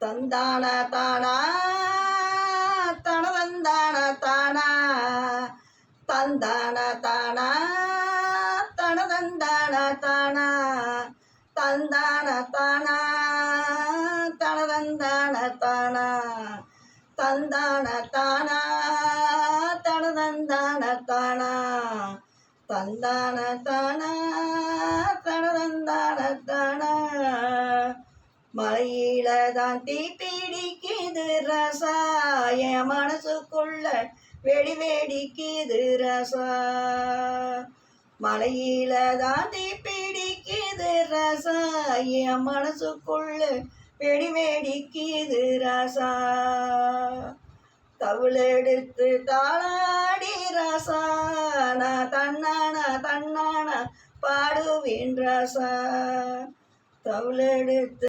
தந்தான தானா தனதந்தான தானா தந்தான தானா தனதந்தான தானா தந்தான தானா தனதந்தான தானா தந்தான தானா தனதந்தான தானா தந்தான தானா தனதந்தான தானா மலையில தான் தீ பிடிக்குது ரசா என் மனசுக்குள்ள வெடி வெடிக்குது ரசா மலையில தான் தீ பிடிக்குது ரசா என் மனசுக்குள்ள வெடி வெடிக்குது ரசா தவிழெடுத்து தாளாடி ரசா நான் தன்னான பாடுவேன் ரசா தவிழெடுத்து